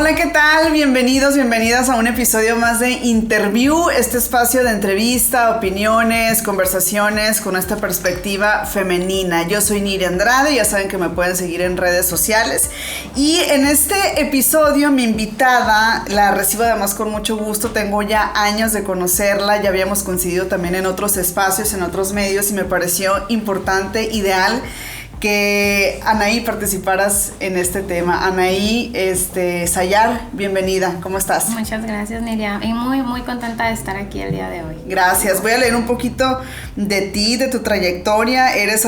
Hola, ¿qué tal? Bienvenidos, bienvenidas a un episodio más de Interview, este espacio de entrevista, opiniones, conversaciones con esta perspectiva femenina. Yo soy Niri Andrade, ya saben que me pueden seguir en redes sociales. Y en este episodio mi invitada la recibo además con mucho gusto, tengo ya años de conocerla, ya habíamos coincidido también en otros espacios, en otros medios y me pareció importante, ideal, que Anaí participaras en este tema. Anaí Sayar, bienvenida, ¿cómo estás? Muchas gracias, Niria, y muy contenta de estar aquí el día de hoy. Gracias, voy a leer un poquito de ti, de tu trayectoria. Eres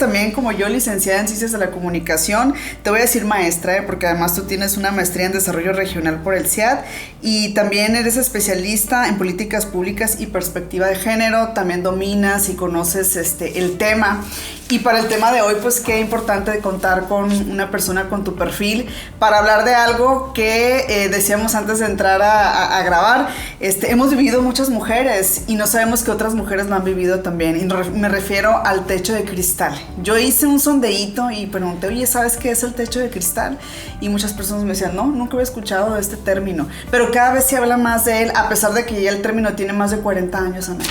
también como yo licenciada en Ciencias de la Comunicación. Te voy a decir maestra, porque además tú tienes una maestría en Desarrollo Regional por el CIAD y también eres especialista en Políticas Públicas y Perspectiva de Género. También dominas y conoces el tema. Y para el tema de hoy, pues qué importante contar con una persona con tu perfil para hablar de algo que decíamos antes de entrar a grabar. Hemos vivido muchas mujeres y no sabemos que otras mujeres lo han vivido también. Y me refiero al techo de cristal. Yo hice un sondeíto y pregunté, oye, ¿sabes qué es el techo de cristal? Y muchas personas me decían, no, nunca había escuchado de este término. Pero cada vez se habla más de él, a pesar de que ya el término tiene más de 40 años, Ana.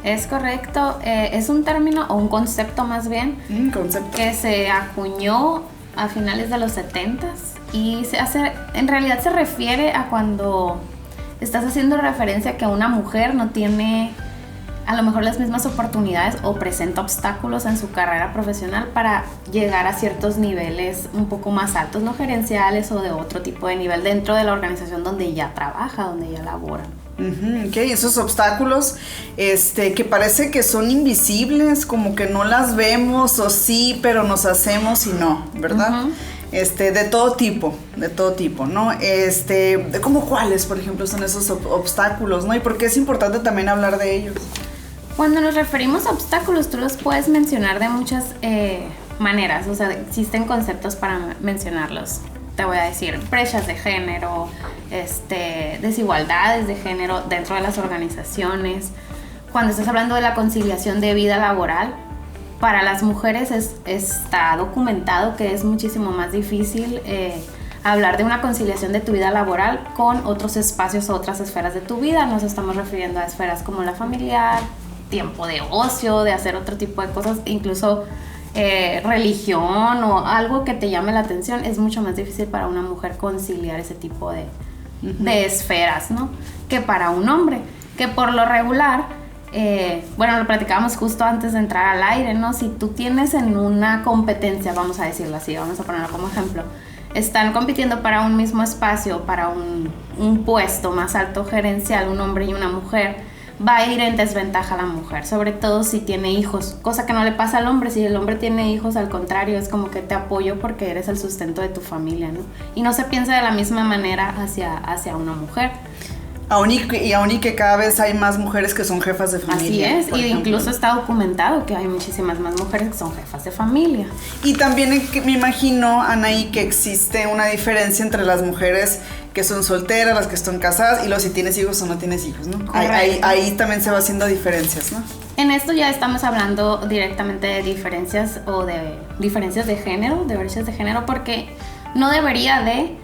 Es correcto, es un término o un concepto más bien concepto que se acuñó a finales de los 70s y en realidad se refiere a cuando estás haciendo referencia a que una mujer no tiene a lo mejor las mismas oportunidades o presenta obstáculos en su carrera profesional para llegar a ciertos niveles un poco más altos, no gerenciales o de otro tipo de nivel dentro de la organización donde ella trabaja, donde ella labora. Ok, esos obstáculos que parece que son invisibles, como que no las vemos o sí, pero nos hacemos y no, ¿verdad? De todo tipo, ¿no? ¿Cómo cuáles, por ejemplo, son esos obstáculos, ¿no? Y por qué es importante también hablar de ellos. Cuando nos referimos a obstáculos, tú los puedes mencionar de muchas maneras, o sea, existen conceptos para mencionarlos. Te voy a decir, brechas de género, desigualdades de género dentro de las organizaciones. Cuando estás hablando de la conciliación de vida laboral, para las mujeres está documentado que es muchísimo más difícil hablar de una conciliación de tu vida laboral con otros espacios o otras esferas de tu vida. Nos estamos refiriendo a esferas como la familiar, tiempo de ocio, de hacer otro tipo de cosas, incluso religión o algo que te llame la atención. Es mucho más difícil para una mujer conciliar ese tipo de esferas, ¿no? Que para un hombre, que por lo regular, lo platicábamos justo antes de entrar al aire, ¿no? Si tú tienes en una competencia, vamos a decirlo así, vamos a ponerlo como ejemplo, están compitiendo para un mismo espacio, para un puesto más alto gerencial, un hombre y una mujer, va a ir en desventaja la mujer, sobre todo si tiene hijos, cosa que no le pasa al hombre. Si el hombre tiene hijos, al contrario, es como que te apoyo porque eres el sustento de tu familia, ¿no? Y no se piensa de la misma manera hacia una mujer. Aún y que cada vez hay más mujeres que son jefas de familia. Así es, y incluso está documentado que hay muchísimas más mujeres que son jefas de familia. Y también me imagino, Anaí, que existe una diferencia entre las mujeres que son solteras, las que están casadas, y los si tienes hijos o no tienes hijos, ¿no? Ahí también se va haciendo diferencias, ¿no? En esto ya estamos hablando directamente de diferencias o de diferencias de género, de brechas de género, porque no debería de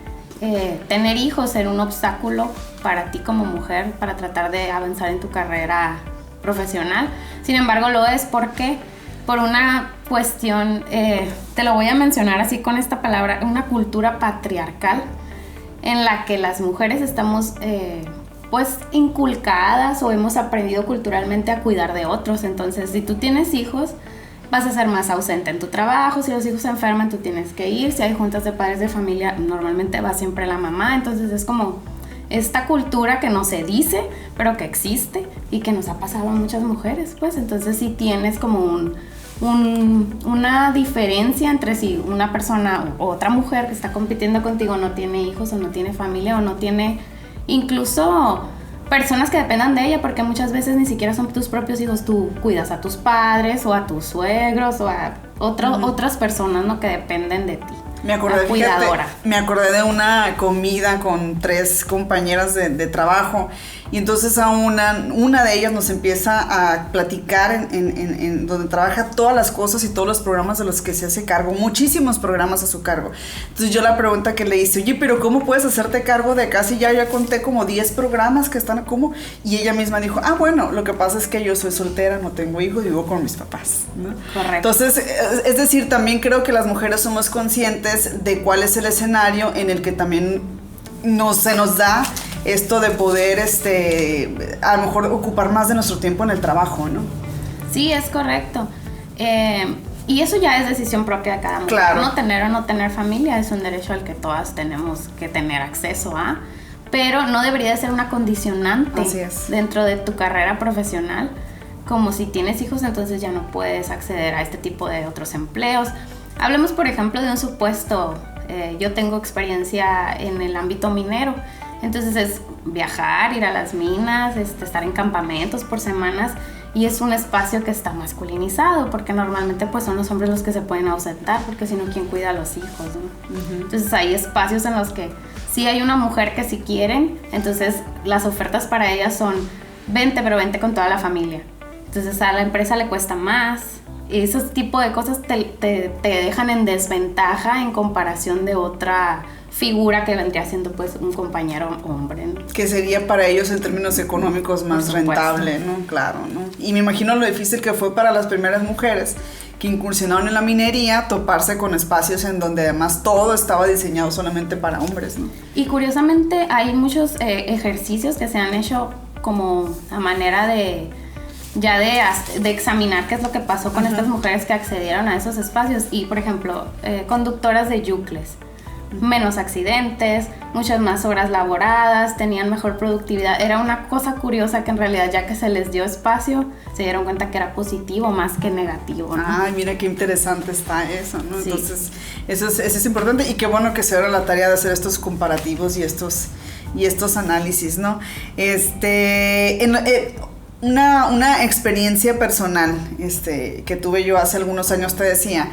tener hijos ser un obstáculo para ti como mujer para tratar de avanzar en tu carrera profesional. Sin embargo, lo es porque por una cuestión, te lo voy a mencionar así con esta palabra, una cultura patriarcal en la que las mujeres estamos inculcadas o hemos aprendido culturalmente a cuidar de otros. Entonces, si tú tienes hijos, vas a ser más ausente en tu trabajo. Si los hijos se enferman, tú tienes que ir. Si hay juntas de padres de familia, normalmente va siempre la mamá. Entonces es como esta cultura que no se dice, pero que existe y que nos ha pasado a muchas mujeres, pues. Entonces sí tienes como una diferencia entre si una persona o otra mujer que está compitiendo contigo no tiene hijos o no tiene familia o no tiene incluso personas que dependan de ella, porque muchas veces ni siquiera son tus propios hijos. Tú cuidas a tus padres o a tus suegros o a otras personas, ¿no?, que dependen de ti. cuidadora. Me acordé de una comida con 3 compañeras de trabajo, y entonces a una de ellas nos empieza a platicar en donde trabaja todas las cosas y todos los programas de los que se hace cargo, muchísimos programas a su cargo. Entonces yo la pregunta que le hice, oye, pero ¿cómo puedes hacerte cargo de casi ya conté como 10 programas que están como? Y ella misma dijo, bueno, lo que pasa es que yo soy soltera, no tengo hijos, vivo con mis papás, ¿no? Correcto. Entonces, es decir, también creo que las mujeres somos conscientes de cuál es el escenario en el que también se nos da esto de poder, a lo mejor ocupar más de nuestro tiempo en el trabajo, ¿no? Sí, es correcto. Y eso ya es decisión propia de cada mujer. Claro. No tener o no tener familia es un derecho al que todas tenemos que tener acceso a, pero no debería de ser una condicionante dentro de tu carrera profesional. Como si tienes hijos, entonces ya no puedes acceder a este tipo de otros empleos. Hablemos, por ejemplo, de un supuesto. Yo tengo experiencia en el ámbito minero. Entonces es viajar, ir a las minas, estar en campamentos por semanas, y es un espacio que está masculinizado porque normalmente pues son los hombres los que se pueden ausentar, porque si no, ¿quién cuida a los hijos, ¿no? Uh-huh. Entonces hay espacios en los que sí hay una mujer que si quieren, entonces las ofertas para ellas son vente, pero vente con toda la familia. Entonces a la empresa le cuesta más. Esos tipos de cosas te dejan en desventaja en comparación de otra figura que vendría siendo pues un compañero hombre, ¿no? Que sería para ellos en términos económicos más rentable, ¿no? Claro, ¿no? Y me imagino lo difícil que fue para las primeras mujeres que incursionaron en la minería toparse con espacios en donde además todo estaba diseñado solamente para hombres, ¿no? Y curiosamente hay muchos ejercicios que se han hecho como a manera de examinar qué es lo que pasó con estas mujeres que accedieron a esos espacios. Y por ejemplo, conductoras de yucles, menos accidentes, muchas más horas laboradas, tenían mejor productividad. Era una cosa curiosa que en realidad, ya que se les dio espacio, se dieron cuenta que era positivo más que negativo, ¿no? Ay, mira qué interesante está eso, ¿no? Sí. Entonces, eso es importante, y qué bueno que se haga la tarea de hacer estos comparativos y estos análisis, ¿no? Una experiencia personal que tuve yo hace algunos años, te decía,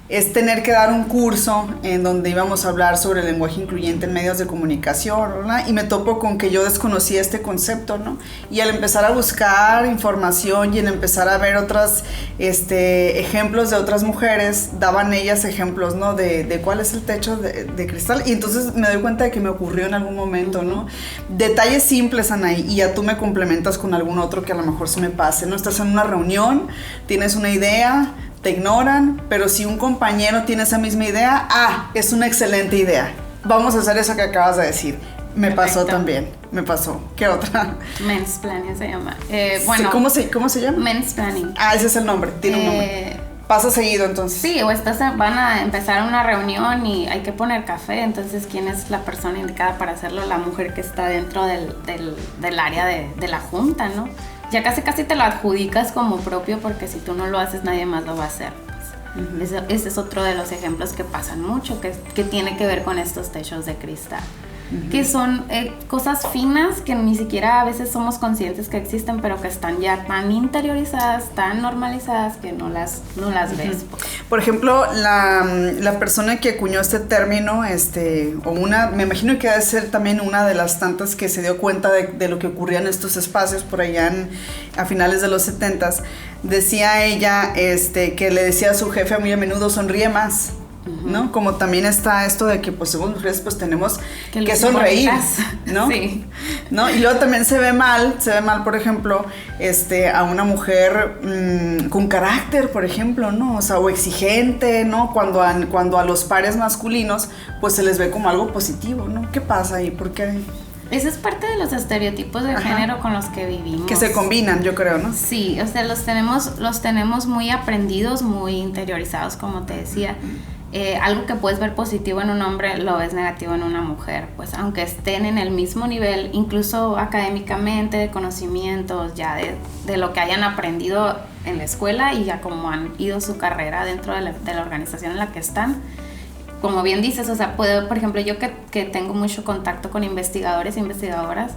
es tener que dar un curso en donde íbamos a hablar sobre el lenguaje incluyente en medios de comunicación, ¿verdad? Y me topo con que yo desconocía este concepto, ¿no? Y al empezar a buscar información y al empezar a ver otros ejemplos de otras mujeres, daban ellas ejemplos, ¿no? De cuál es el techo de cristal, y entonces me doy cuenta de que me ocurrió en algún momento, ¿no? Detalles simples, Anaí, y ya tú me complementas con algún otro que a lo mejor se me pase, ¿no? Estás en una reunión, tienes una idea, te ignoran, pero si un compañero tiene esa misma idea, es una excelente idea. Vamos a hacer eso que acabas de decir. Me Perfecto. pasó también, me pasó. ¿Qué otra? Mansplaining se llama. Bueno, ¿cómo se llama? Mansplaining. Ese es el nombre, tiene un nombre. Pasa seguido entonces. Sí, o van a empezar una reunión y hay que poner café, entonces ¿quién es la persona indicada para hacerlo? La mujer que está dentro del área de la junta, ¿no? Ya casi te lo adjudicas como propio, porque si tú no lo haces nadie más lo va a hacer. Pues. Uh-huh. Ese es otro de los ejemplos que pasan mucho, que tiene que ver con estos techos de cristal. Uh-huh. Que son cosas finas que ni siquiera a veces somos conscientes que existen, pero que están ya tan interiorizadas, tan normalizadas, que no las ves. Uh-huh. Por ejemplo, la persona que acuñó este término, me imagino que debe ser también una de las tantas que se dio cuenta de lo que ocurría en estos espacios por allá a finales de los 70s, decía ella que le decía a su jefe muy a menudo, sonríe más. ¿No? Como también está esto de que pues somos mujeres, pues tenemos que sonreír, ¿no? Sí. ¿No? Y luego también se ve mal, por ejemplo, a una mujer con carácter, por ejemplo, ¿no? O sea, o exigente, ¿no? Cuando a los pares masculinos pues se les ve como algo positivo, ¿no? ¿Qué pasa ahí? ¿Por qué? Esa es parte de los estereotipos de género con los que vivimos. Que se combinan, yo creo, ¿no? Sí, o sea, los tenemos muy aprendidos, muy interiorizados, como te decía. Algo que puedes ver positivo en un hombre lo ves negativo en una mujer, pues aunque estén en el mismo nivel, incluso académicamente, de conocimientos, ya de lo que hayan aprendido en la escuela y ya como han ido su carrera dentro de la organización en la que están. Como bien dices, o sea, por ejemplo, yo que tengo mucho contacto con investigadores e investigadoras,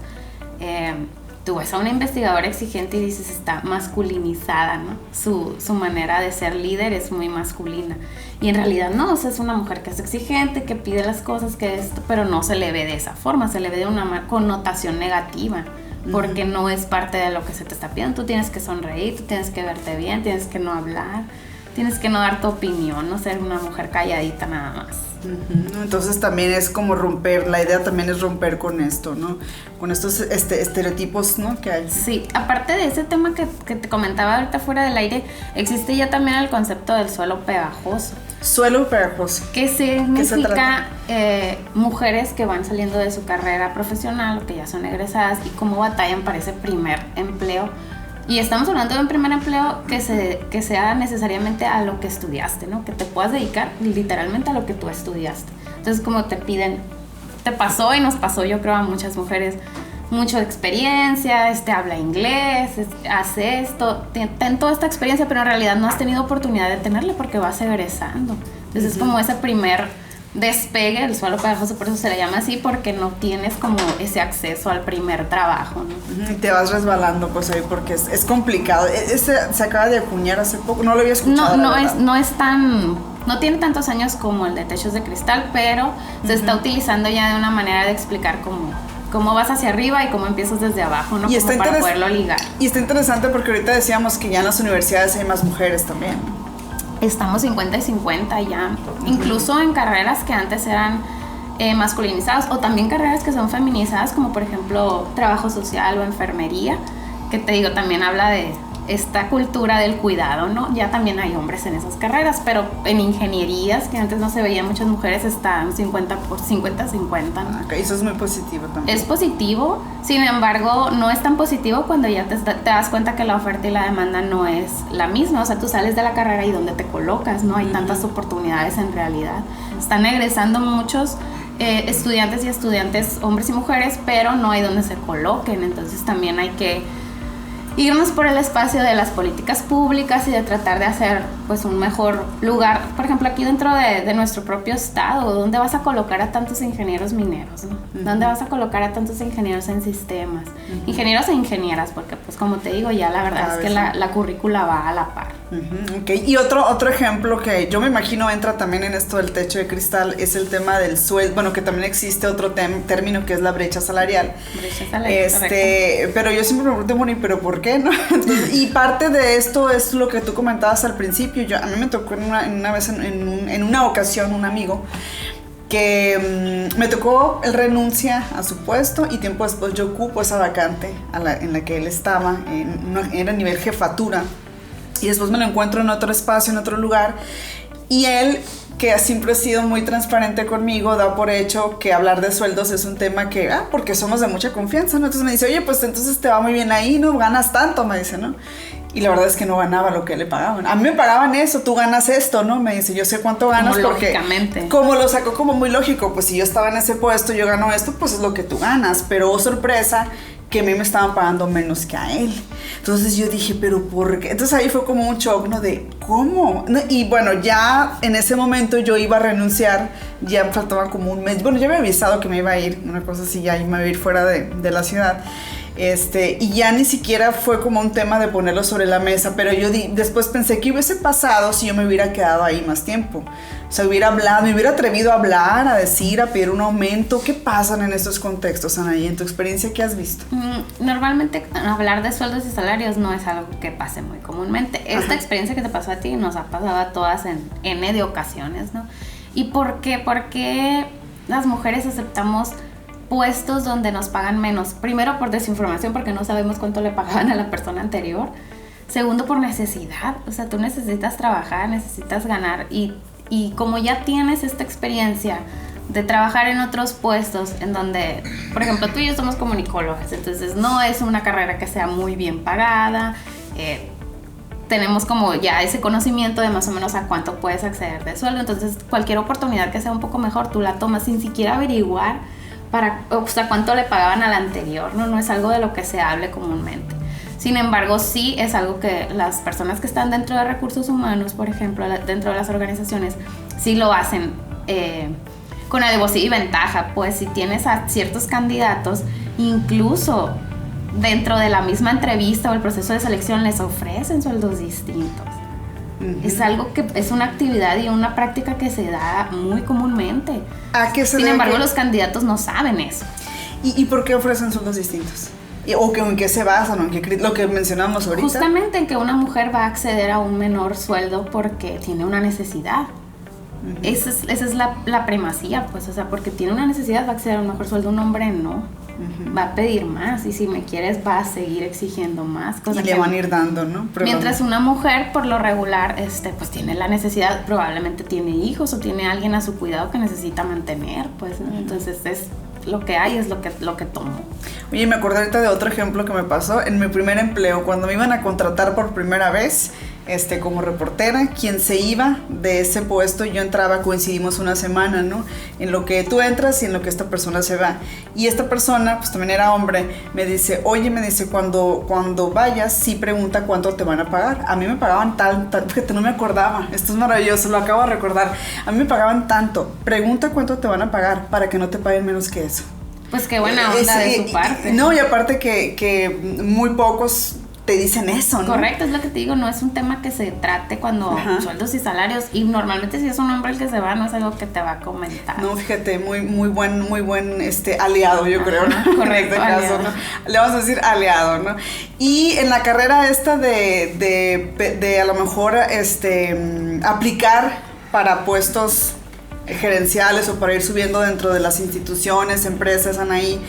tú ves a una investigadora exigente y dices, está masculinizada, ¿no? Su manera de ser líder es muy masculina. Y en realidad no, o sea, es una mujer que es exigente, que pide las cosas, que esto, pero no se le ve de esa forma, se le ve de una connotación negativa, porque no es parte de lo que se te está pidiendo. Tú tienes que sonreír, tú tienes que verte bien, tienes que no hablar, tienes que no dar tu opinión, no ser una mujer calladita nada más. Entonces también es como romper, la idea también es romper con esto, ¿no? Con estos estereotipos, ¿no? Que hay. Sí, aparte de ese tema que te comentaba ahorita fuera del aire, existe ya también el concepto del suelo pegajoso. Suelo pegajoso. ¿Qué significa mujeres que van saliendo de su carrera profesional o que ya son egresadas y cómo batallan para ese primer empleo? Y estamos hablando de un primer empleo que sea necesariamente a lo que estudiaste, ¿no? Que te puedas dedicar literalmente a lo que tú estudiaste. Entonces, como te piden, te pasó y nos pasó, yo creo, a muchas mujeres, mucha experiencia, habla inglés, hace esto, ten toda esta experiencia, pero en realidad no has tenido oportunidad de tenerla porque vas egresando. Entonces, es como ese primer despegue, el suelo pegajoso, por eso se le llama así, porque no tienes como ese acceso al primer trabajo, ¿no? Y te vas resbalando pues ahí porque es complicado. Se acaba de acuñar hace poco, no lo había escuchado. No tiene tantos años como el de Techos de Cristal, pero se está utilizando ya de una manera de explicar cómo vas hacia arriba y cómo empiezas desde abajo, ¿no? Y como para poderlo ligar. Y está interesante porque ahorita decíamos que ya en las universidades hay más mujeres también. Estamos 50 y 50 ya, incluso en carreras que antes eran masculinizadas o también carreras que son feminizadas, como por ejemplo trabajo social o enfermería, que te digo, también habla de esta cultura del cuidado, ¿no? Ya también hay hombres en esas carreras, pero en ingenierías, que antes no se veían muchas mujeres, están 50 por 50, ¿no? Okay, eso es muy positivo también. Es positivo, sin embargo, no es tan positivo cuando ya te das cuenta que la oferta y la demanda no es la misma. O sea, tú sales de la carrera y ¿dónde te colocas? No hay tantas oportunidades en realidad. Están egresando muchos estudiantes y estudiantes, hombres y mujeres, pero no hay donde se coloquen. Entonces también hay que irnos por el espacio de las políticas públicas y de tratar de hacer pues un mejor lugar, por ejemplo aquí dentro de nuestro propio estado. ¿Dónde vas a colocar a tantos ingenieros mineros, ¿no? ¿Dónde vas a colocar a tantos ingenieros en sistemas? Ingenieros e ingenieras, porque pues como te digo, ya la verdad es que la currícula va a la par. Okay. Y otro ejemplo que yo me imagino entra también en esto del techo de cristal es el tema del sueldo, bueno, que también existe otro término que es la brecha salarial. Brecha salarial, pero yo siempre me pregunto, bueno, ¿y pero por qué, no? Entonces, y parte de esto es lo que tú comentabas al principio. A mí me tocó en una ocasión un amigo que me tocó, él renuncia a su puesto y tiempo después yo ocupo esa vacante en la que él estaba, era nivel jefatura. Y después me lo encuentro en otro espacio, en otro lugar, y él, que siempre ha sido muy transparente conmigo, da por hecho que hablar de sueldos es un tema que, porque somos de mucha confianza, ¿no? Entonces me dice, oye, pues entonces te va muy bien ahí, ¿no? Ganas tanto, me dice, ¿no? Y la verdad es que no ganaba lo que le pagaban. A mí me pagaban eso, tú ganas esto, ¿no? Me dice, yo sé cuánto ganas como porque... lógicamente. Como lo sacó como muy lógico, pues si yo estaba en ese puesto, yo gano esto, pues es lo que tú ganas. Pero, oh, sorpresa, que a mí me estaban pagando menos que a él. Entonces yo dije, ¿pero por qué? Entonces ahí fue como un shock, ¿no? De, ¿cómo? Y bueno, ya en ese momento yo iba a renunciar, ya faltaba como un mes. Bueno, ya me había avisado que me iba a ir, una cosa así, ya me iba a ir fuera de la ciudad. Y ya ni siquiera fue como un tema de ponerlo sobre la mesa, pero yo después pensé que hubiese pasado si yo me hubiera quedado ahí más tiempo. O sea, hubiera hablado, me hubiera atrevido a hablar, a decir, a pedir un aumento. ¿Qué pasan en estos contextos, Anaí? En tu experiencia, ¿qué has visto? Normalmente hablar de sueldos y salarios no es algo que pase muy comúnmente. Esta experiencia que te pasó a ti nos ha pasado a todas en N de ocasiones, ¿no? ¿Y por qué? Porque las mujeres aceptamos puestos donde nos pagan menos. Primero, por desinformación, porque no sabemos cuánto le pagaban a la persona anterior. Segundo, por necesidad. O sea, tú necesitas trabajar, necesitas ganar. Y como ya tienes esta experiencia de trabajar en otros puestos en donde, por ejemplo, tú y yo somos comunicólogas, entonces no es una carrera que sea muy bien pagada, tenemos como ya ese conocimiento de más o menos a cuánto puedes acceder de sueldo, entonces cualquier oportunidad que sea un poco mejor, tú la tomas sin siquiera averiguar o sea, cuánto le pagaban al anterior, no es algo de lo que se hable comúnmente. Sin embargo, sí es algo que las personas que están dentro de recursos humanos, por ejemplo, dentro de las organizaciones, sí lo hacen con alevosía y ventaja. Pues si tienes a ciertos candidatos, incluso dentro de la misma entrevista o el proceso de selección les ofrecen sueldos distintos. Es algo que es una actividad y una práctica que se da muy comúnmente. ¿A qué se Sin debe embargo, que- los candidatos no saben eso. ¿Y por qué ofrecen sueldos distintos? ¿O en qué se basan? ¿O en qué, lo que mencionamos ahorita? Justamente en que una mujer va a acceder a un menor sueldo porque tiene una necesidad. Esa es la primacía, pues, o sea, porque tiene una necesidad va a acceder a un mejor sueldo, un hombre no. Va a pedir más y si me quieres va a seguir exigiendo más. Y le van a ir dando, ¿no? Mientras una mujer por lo regular pues tiene la necesidad, probablemente tiene hijos o tiene alguien a su cuidado que necesita mantener, pues, ¿no? Entonces es lo que hay, es lo que tomo. Oye, me acordé ahorita de otro ejemplo que me pasó en mi primer empleo, cuando me iban a contratar por primera vez como reportera. Quien se iba de ese puesto, yo entraba, coincidimos una semana, ¿no? En lo que tú entras y en lo que esta persona se va. Y esta persona, pues también era hombre, me dice, oye, cuando vayas, sí pregunta cuánto te van a pagar. A mí me pagaban tal, fíjate, no me acordaba, esto es maravilloso, lo acabo de recordar. A mí me pagaban tanto, pregunta cuánto te van a pagar para que no te paguen menos que eso. Pues qué buena onda de su parte. No, y aparte que muy pocos te dicen eso, ¿no? Correcto, es lo que te digo, no es un tema que se trate cuando sueldos y salarios, y normalmente si es un hombre el que se va, no es algo que te va a comentar. No, fíjate, muy buen aliado, yo creo, ¿no? Correcto, en este caso, ¿no? Le vamos a decir aliado, ¿no? Y en la carrera esta de a lo mejor aplicar para puestos gerenciales o para ir subiendo dentro de las instituciones, empresas, Anaí,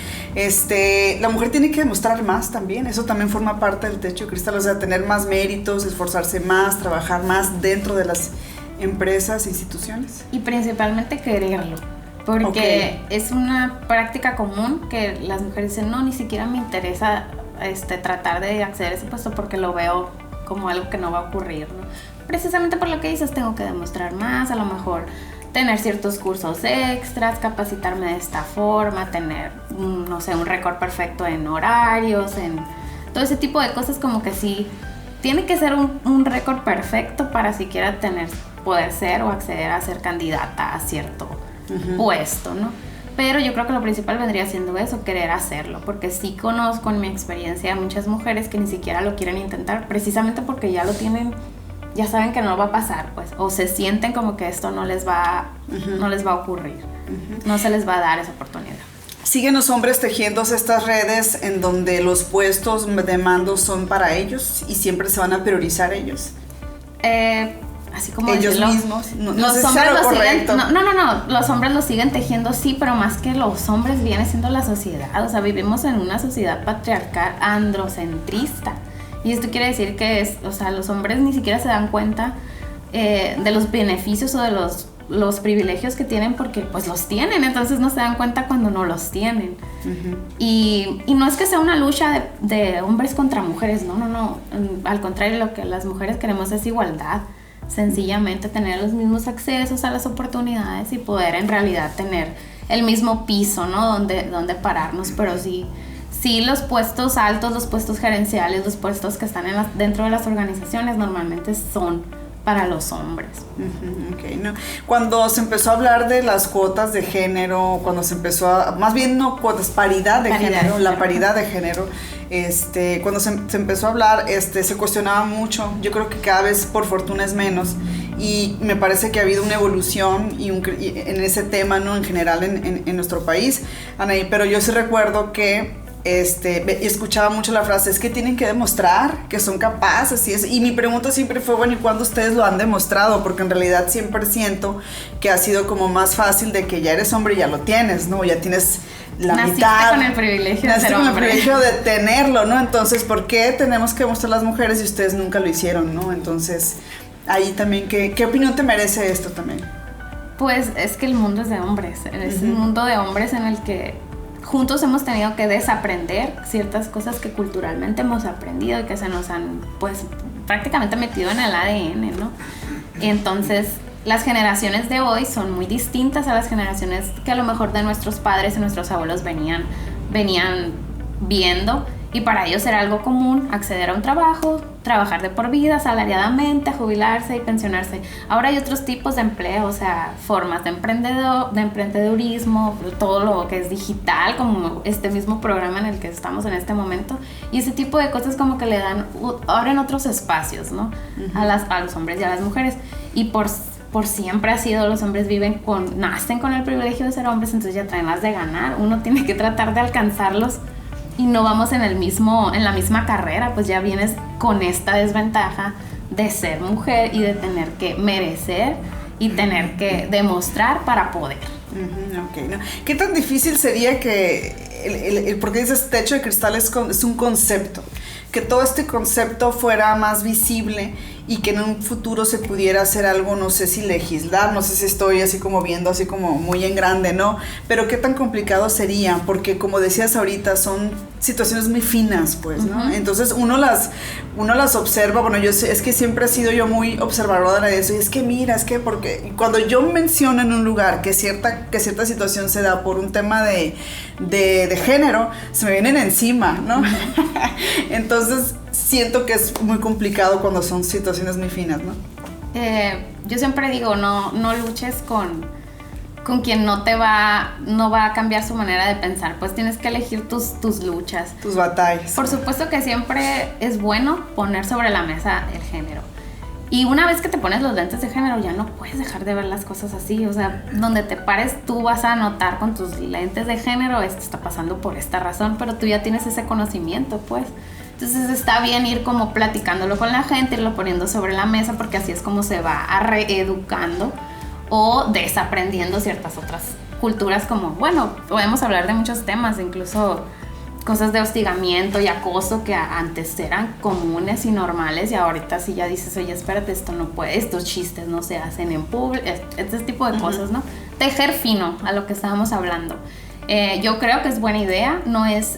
la mujer tiene que demostrar más también. Eso también forma parte del techo de cristal, o sea, tener más méritos, esforzarse más, trabajar más dentro de las empresas, instituciones. Y principalmente quererlo, porque es una práctica común que las mujeres dicen, no, ni siquiera me interesa tratar de acceder a ese puesto porque lo veo como algo que no va a ocurrir, ¿no? Precisamente por lo que dices, tengo que demostrar más, a lo mejor tener ciertos cursos extras, capacitarme de esta forma, tener, no sé, un récord perfecto en horarios, en todo ese tipo de cosas, como que sí, tiene que ser un récord perfecto para siquiera poder ser o acceder a ser candidata a cierto puesto, ¿no? Pero yo creo que lo principal vendría siendo eso, querer hacerlo, porque sí conozco en mi experiencia muchas mujeres que ni siquiera lo quieren intentar, precisamente porque ya lo tienen, ya saben que no va a pasar, pues, o se sienten como que esto no les va a ocurrir, no se les va a dar esa oportunidad. ¿Siguen los hombres tejiéndose estas redes en donde los puestos de mando son para ellos y siempre se van a priorizar ellos? Así como ellos decirlo, mismos, no los sé si hombres sea lo lo correcto. siguen, no, los hombres lo siguen tejiendo, sí, pero más que los hombres viene siendo la sociedad, o sea, vivimos en una sociedad patriarcal androcentrista. Y esto quiere decir que los hombres ni siquiera se dan cuenta de los beneficios o de los privilegios que tienen porque pues los tienen, entonces no se dan cuenta cuando no los tienen. Y no es que sea una lucha de hombres contra mujeres, no, al contrario, lo que las mujeres queremos es igualdad, sencillamente tener los mismos accesos a las oportunidades y poder en realidad tener el mismo piso, ¿no? donde pararnos, pero sí, los puestos altos, los puestos gerenciales, los puestos que están dentro de las organizaciones normalmente son para los hombres. Okay, no. Cuando se empezó a hablar de las cuotas de género, cuando se empezó más bien no cuotas, paridad de género, la paridad de género, cuando se empezó a hablar, se cuestionaba mucho. Yo creo que cada vez por fortuna es menos. Y me parece que ha habido una evolución en ese tema, ¿no? En general en nuestro país, Anaí, pero yo sí recuerdo que escuchaba mucho la frase, es que tienen que demostrar que son capaces, y mi pregunta siempre fue, bueno, ¿y cuándo ustedes lo han demostrado? Porque en realidad siempre siento que ha sido como más fácil de que ya eres hombre y ya lo tienes, ¿no? Ya tienes la Naciste mitad. con el privilegio de ser con el hombre. privilegio de tenerlo, ¿no? Entonces, ¿por qué tenemos que demostrar las mujeres y ustedes nunca lo hicieron, ¿no? Entonces, ahí también, ¿qué opinión te merece esto también? Pues es que el mundo es de hombres, es un mundo de hombres en el que juntos hemos tenido que desaprender ciertas cosas que culturalmente hemos aprendido y que se nos han, pues, prácticamente metido en el ADN, ¿no? Entonces, las generaciones de hoy son muy distintas a las generaciones que a lo mejor de nuestros padres y nuestros abuelos venían viendo, Y para ellos era algo común acceder a un trabajo, trabajar de por vida, asalariadamente, jubilarse y pensionarse. Ahora hay otros tipos de empleo, o sea, formas de emprendedurismo, todo lo que es digital, como este mismo programa en el que estamos en este momento. Y ese tipo de cosas como que abren otros espacios, ¿no? Uh-huh. A los hombres y a las mujeres. Y por siempre ha sido, los hombres nacen con el privilegio de ser hombres, entonces ya traen las de ganar. Uno tiene que tratar de alcanzarlos. Y no vamos en la misma carrera, pues ya vienes con esta desventaja de ser mujer y de tener que merecer y tener que demostrar para poder. Okay, ¿no? ¿Qué tan difícil sería que, porque dices techo de cristal es un concepto, que todo este concepto fuera más visible y que en un futuro se pudiera hacer algo, no sé si legislar, no sé si estoy así como viendo, así como muy en grande, ¿no? Pero qué tan complicado sería, porque como decías ahorita, son situaciones muy finas, pues, ¿no? Uh-huh. Entonces uno las observa, bueno, es que siempre he sido yo muy observadora de eso, y es que mira, es que porque cuando yo menciono en un lugar que cierta situación se da por un tema de género, se me vienen encima, ¿no? Uh-huh. Entonces siento que es muy complicado cuando son situaciones muy finas, ¿no? Yo siempre digo, no luches con quien no va a cambiar su manera de pensar, pues tienes que elegir tus luchas. Tus batallas. Por supuesto que siempre es bueno poner sobre la mesa el género. Y una vez que te pones los lentes de género, ya no puedes dejar de ver las cosas así. O sea, donde te pares, tú vas a notar con tus lentes de género, esto está pasando por esta razón, pero tú ya tienes ese conocimiento, pues. Entonces está bien ir como platicándolo con la gente, irlo poniendo sobre la mesa, porque así es como se va a reeducando o desaprendiendo ciertas otras culturas, como, bueno, podemos hablar de muchos temas, incluso cosas de hostigamiento y acoso que antes eran comunes y normales, y ahorita sí ya dices, oye, espérate, esto no puede, estos chistes no se hacen en público, este tipo de cosas, ¿no? Tejer fino a lo que estábamos hablando. Yo creo que es buena idea, no es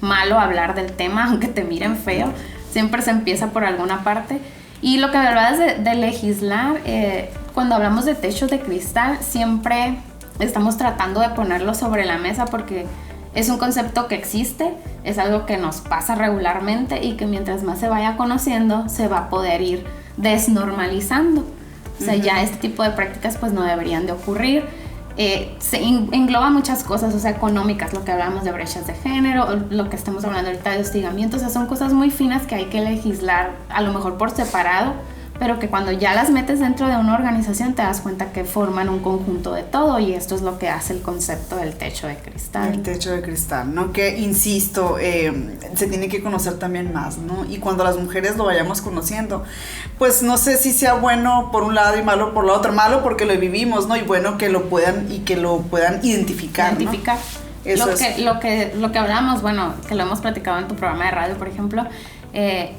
malo hablar del tema, aunque te miren feo, siempre se empieza por alguna parte. Y lo que hablabas de legislar, cuando hablamos de techos de cristal, siempre estamos tratando de ponerlo sobre la mesa porque es un concepto que existe, es algo que nos pasa regularmente y que mientras más se vaya conociendo, se va a poder ir desnormalizando. O sea, ya este tipo de prácticas pues no deberían de ocurrir. Se engloba muchas cosas, o sea, económicas, lo que hablamos de brechas de género, lo que estamos hablando ahorita de hostigamiento, o sea, son cosas muy finas que hay que legislar, a lo mejor por separado, pero que cuando ya las metes dentro de una organización te das cuenta que forman un conjunto de todo, y esto es lo que hace el concepto del techo de cristal. El techo de cristal, ¿no? Que, insisto, se tiene que conocer también más, ¿no? Y cuando las mujeres lo vayamos conociendo, pues no sé si sea bueno por un lado y malo por la otra. Malo porque lo vivimos, ¿no? Y bueno que lo puedan identificar, ¿no? Lo que hablamos, bueno, que lo hemos platicado en tu programa de radio, por ejemplo,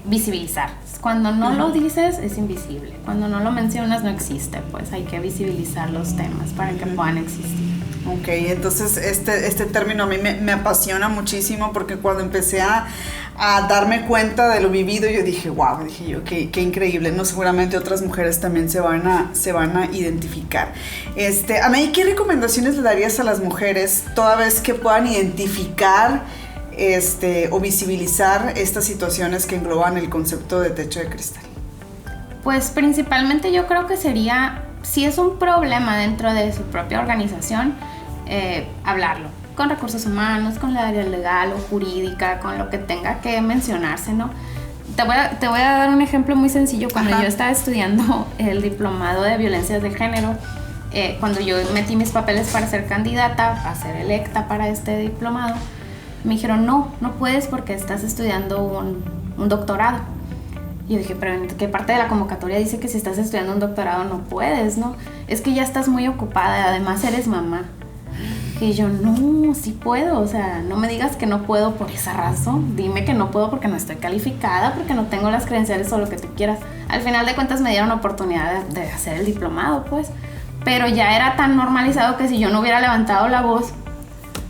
visibilizar. Cuando no lo dices, es invisible. Cuando no lo mencionas, no existe. Pues hay que visibilizar los temas para que puedan existir. Ok, entonces este término a mí me apasiona muchísimo, porque cuando empecé a darme cuenta de lo vivido, yo dije, wow, qué increíble, ¿no? Seguramente otras mujeres también se van a identificar. Anaí, ¿qué recomendaciones le darías a las mujeres toda vez que puedan identificar o visibilizar estas situaciones que engloban el concepto de techo de cristal? Pues principalmente yo creo que sería, si es un problema dentro de su propia organización, hablarlo con recursos humanos, con la área legal o jurídica, con lo que tenga que mencionarse, ¿no? Te voy a dar un ejemplo muy sencillo. Cuando yo estaba estudiando el diplomado de violencias de género, cuando yo metí mis papeles para ser candidata, a ser electa para este diplomado, me dijeron, no puedes porque estás estudiando un doctorado. Y yo dije, pero ¿en qué parte de la convocatoria dice que si estás estudiando un doctorado no puedes, no? Es que ya estás muy ocupada, además eres mamá. Y yo, no, sí puedo, o sea, no me digas que no puedo por esa razón. Dime que no puedo porque no estoy calificada, porque no tengo las credenciales o lo que tú quieras. Al final de cuentas me dieron la oportunidad de hacer el diplomado, pues. Pero ya era tan normalizado que si yo no hubiera levantado la voz,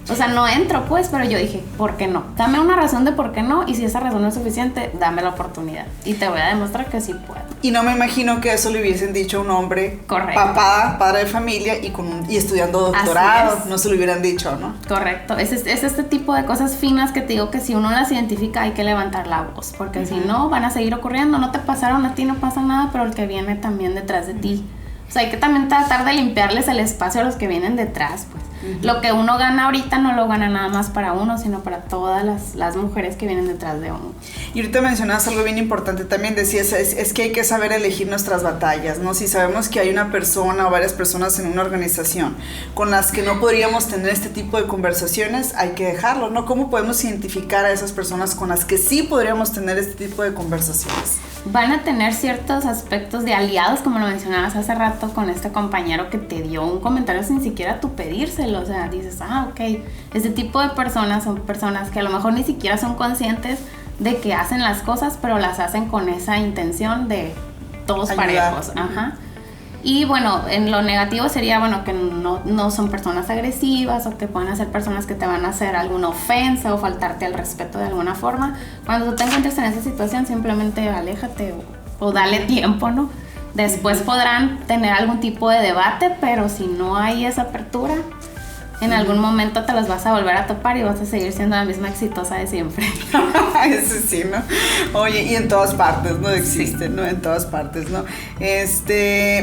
O sea, no entro pues, pero yo dije, ¿por qué no? Dame una razón de por qué no, y si esa razón no es suficiente, dame la oportunidad. Y te voy a demostrar que sí puedo. Y no me imagino que eso le hubiesen dicho a un hombre, correcto, papá, padre de familia y estudiando doctorado, no se lo hubieran dicho, ¿no? Correcto, es este tipo de cosas finas que te digo que si uno las identifica hay que levantar la voz, porque si no van a seguir ocurriendo, no te pasaron a ti, no pasa nada, pero el que viene también detrás de ti. O sea, hay que también tratar de limpiarles el espacio a los que vienen detrás, pues. Lo que uno gana ahorita no lo gana nada más para uno, sino para todas las mujeres que vienen detrás de uno. Y ahorita mencionabas algo bien importante también, decías, es que hay que saber elegir nuestras batallas, ¿no? Si sabemos que hay una persona o varias personas en una organización con las que no podríamos tener este tipo de conversaciones, hay que dejarlo, ¿no? ¿Cómo podemos identificar a esas personas con las que sí podríamos tener este tipo de conversaciones? Van a tener ciertos aspectos de aliados, como lo mencionabas hace rato con este compañero que te dio un comentario sin siquiera tú pedírselo. O sea, dices, ok, este tipo de personas son personas que a lo mejor ni siquiera son conscientes de que hacen las cosas, pero las hacen con esa intención de todos ayudar. Parejos. Ajá. Y bueno, en lo negativo sería, bueno, que no son personas agresivas o que puedan ser personas que te van a hacer alguna ofensa o faltarte al respeto de alguna forma. Cuando tú te encuentres en esa situación, simplemente aléjate o dale tiempo, ¿no? Después podrán tener algún tipo de debate, pero si no hay esa apertura, en algún momento te los vas a volver a topar y vas a seguir siendo la misma exitosa de siempre. Eso sí, ¿no? Oye, y en todas partes, ¿no? Existe, ¿no? En todas partes, ¿no?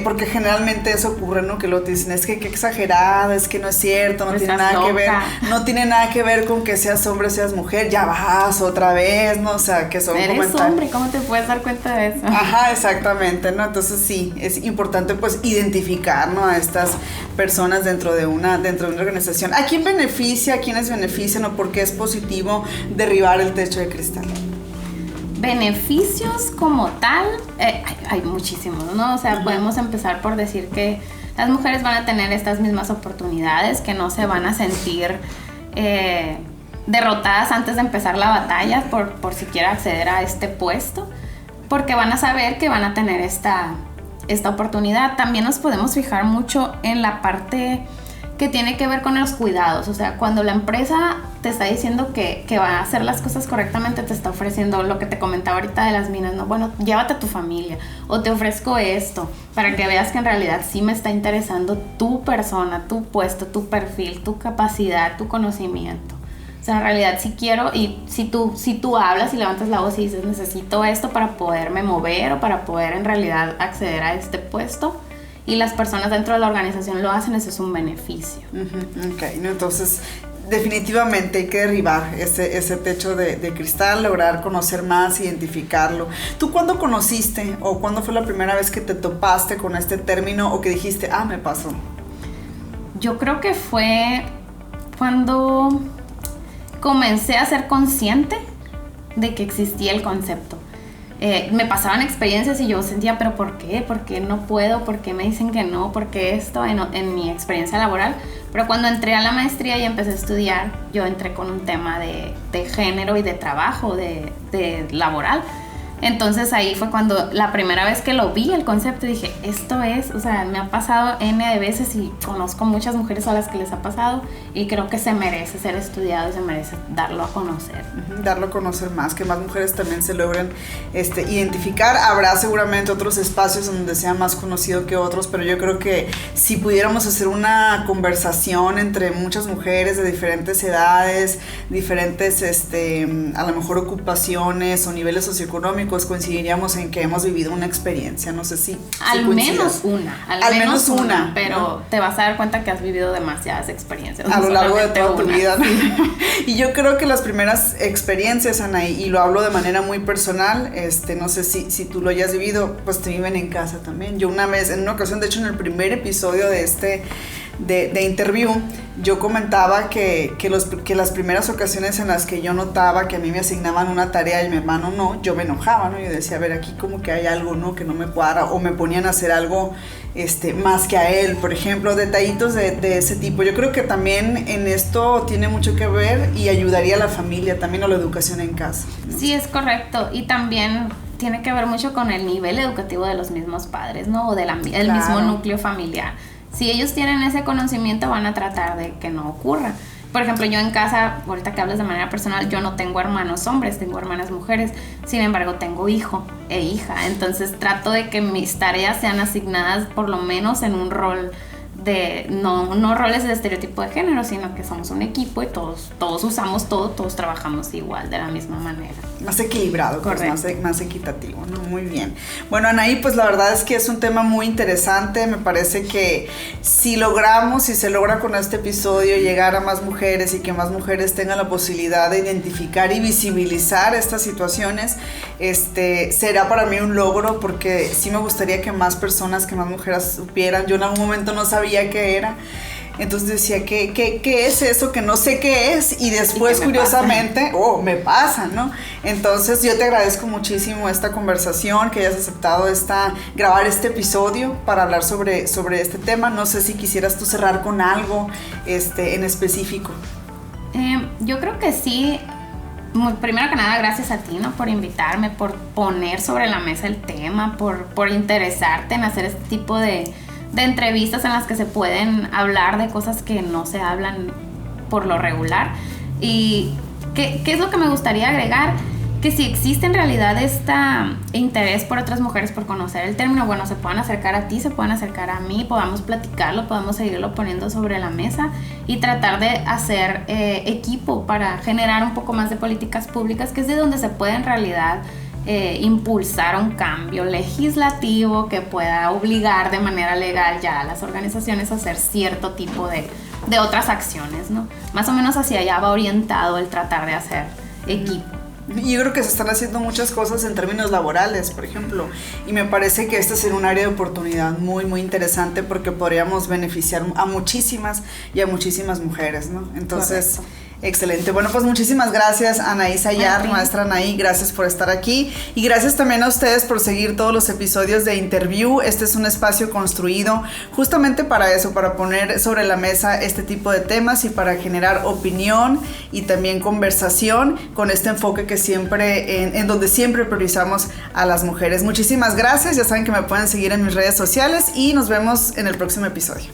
Porque generalmente eso ocurre, ¿no? Que luego te dicen, es que qué exagerada, es que no es cierto, no tiene nada que ver, no tiene nada que ver con que seas hombre, seas mujer, ya vas otra vez, ¿no? O sea, que son comentarios. Eres hombre, ¿cómo te puedes dar cuenta de eso? Ajá, exactamente, ¿no? Entonces sí, es importante pues identificar, ¿no? A estas personas dentro de una organización. ¿A quién beneficia, a quiénes benefician o por qué es positivo derribar el techo de cristal? Beneficios como tal, hay muchísimos, ¿no? O sea, podemos empezar por decir que las mujeres van a tener estas mismas oportunidades, que no se van a sentir derrotadas antes de empezar la batalla por siquiera acceder a este puesto, porque van a saber que van a tener esta oportunidad. También nos podemos fijar mucho en la parte que tiene que ver con los cuidados. O sea, cuando la empresa te está diciendo que va a hacer las cosas correctamente, te está ofreciendo lo que te comentaba ahorita de las minas, ¿no? Bueno, llévate a tu familia, o te ofrezco esto, para que veas que en realidad sí me está interesando tu persona, tu puesto, tu perfil, tu capacidad, tu conocimiento. O sea, en realidad sí quiero, y si tú hablas y levantas la voz y dices, necesito esto para poderme mover o para poder en realidad acceder a este puesto, y las personas dentro de la organización lo hacen, eso es un beneficio. Ok, ¿no? Entonces definitivamente hay que derribar ese techo de cristal, lograr conocer más, identificarlo. ¿Tú cuándo conociste o cuándo fue la primera vez que te topaste con este término o que dijiste, me pasó? Yo creo que fue cuando comencé a ser consciente de que existía el concepto. Me pasaban experiencias y yo sentía, ¿pero por qué? ¿Por qué no puedo? ¿Por qué me dicen que no? ¿Por qué esto? En mi experiencia laboral. Pero cuando entré a la maestría y empecé a estudiar, yo entré con un tema de género y de trabajo, de laboral. Entonces ahí fue cuando la primera vez que lo vi, el concepto, dije, esto es, o sea, me ha pasado N de veces y conozco muchas mujeres a las que les ha pasado y creo que se merece ser estudiado y se merece darlo a conocer. Darlo a conocer más, que más mujeres también se logren identificar. Habrá seguramente otros espacios donde sea más conocido que otros, pero yo creo que si pudiéramos hacer una conversación entre muchas mujeres de diferentes edades, diferentes a lo mejor ocupaciones o niveles socioeconómicos, coincidiríamos en que hemos vivido una experiencia, no sé si al menos una, pero ¿no? Te vas a dar cuenta que has vivido demasiadas experiencias a lo largo de toda tu vida, ¿no? Y yo creo que las primeras experiencias, Anaí, y lo hablo de manera muy personal, no sé si tú lo hayas vivido, pues te viven en casa también. Yo una vez, en una ocasión, de hecho en el primer episodio de interview, yo comentaba que las primeras ocasiones en las que yo notaba que a mí me asignaban una tarea y mi hermano no, yo me enojaba, ¿no? Yo decía, a ver, aquí como que hay algo, ¿no? Que no me cuadra, o me ponían a hacer algo más que a él, por ejemplo, detallitos de ese tipo. Yo creo que también en esto tiene mucho que ver y ayudaría a la familia también, a la educación en casa, ¿no? Sí, es correcto, y también tiene que ver mucho con el nivel educativo de los mismos padres, ¿no? O del mismo núcleo familiar. Si ellos tienen ese conocimiento, van a tratar de que no ocurra. Por ejemplo, yo en casa, ahorita que hablas de manera personal, yo no tengo hermanos hombres, tengo hermanas mujeres, sin embargo tengo hijo e hija, entonces trato de que mis tareas sean asignadas por lo menos en un rol de, no roles de estereotipo de género, sino que somos un equipo y todos usamos todo, todos trabajamos igual, de la misma manera. Más equilibrado, pues, más equitativo, ¿no? Muy bien. Bueno, Anaí, pues la verdad es que es un tema muy interesante. Me parece que si se logra con este episodio llegar a más mujeres y que más mujeres tengan la posibilidad de identificar y visibilizar estas situaciones, será para mí un logro, porque sí me gustaría que más personas, que más mujeres supieran. Yo en algún momento no sabía qué era. Entonces decía, ¿qué es eso que no sé qué es? Y después, curiosamente, me pasa, ¿no? Entonces yo te agradezco muchísimo esta conversación, que hayas aceptado grabar este episodio para hablar sobre este tema. No sé si quisieras tú cerrar con algo en específico. Yo creo que sí. Primero que nada, gracias a ti, ¿no? Por invitarme, por poner sobre la mesa el tema, por interesarte en hacer este tipo de entrevistas en las que se pueden hablar de cosas que no se hablan por lo regular. Y ¿qué es lo que me gustaría agregar? Que si existe en realidad este interés por otras mujeres por conocer el término, bueno, se puedan acercar a ti, se puedan acercar a mí, podamos platicarlo, podamos seguirlo poniendo sobre la mesa y tratar de hacer equipo para generar un poco más de políticas públicas, que es de donde se puede en realidad impulsar un cambio legislativo que pueda obligar de manera legal ya a las organizaciones a hacer cierto tipo de otras acciones, ¿no? Más o menos hacia allá va orientado el tratar de hacer equipo. Yo creo que se están haciendo muchas cosas en términos laborales, por ejemplo, y me parece que este es un área de oportunidad muy, muy interesante, porque podríamos beneficiar a muchísimas mujeres, ¿no? Entonces, correcto. Excelente. Bueno, pues muchísimas gracias, Anaí Sayar, maestra Anaí, gracias por estar aquí, y gracias también a ustedes por seguir todos los episodios de Interview. Este es un espacio construido justamente para eso, para poner sobre la mesa este tipo de temas y para generar opinión y también conversación con este enfoque que siempre, en donde siempre priorizamos a las mujeres. Muchísimas gracias, ya saben que me pueden seguir en mis redes sociales y nos vemos en el próximo episodio.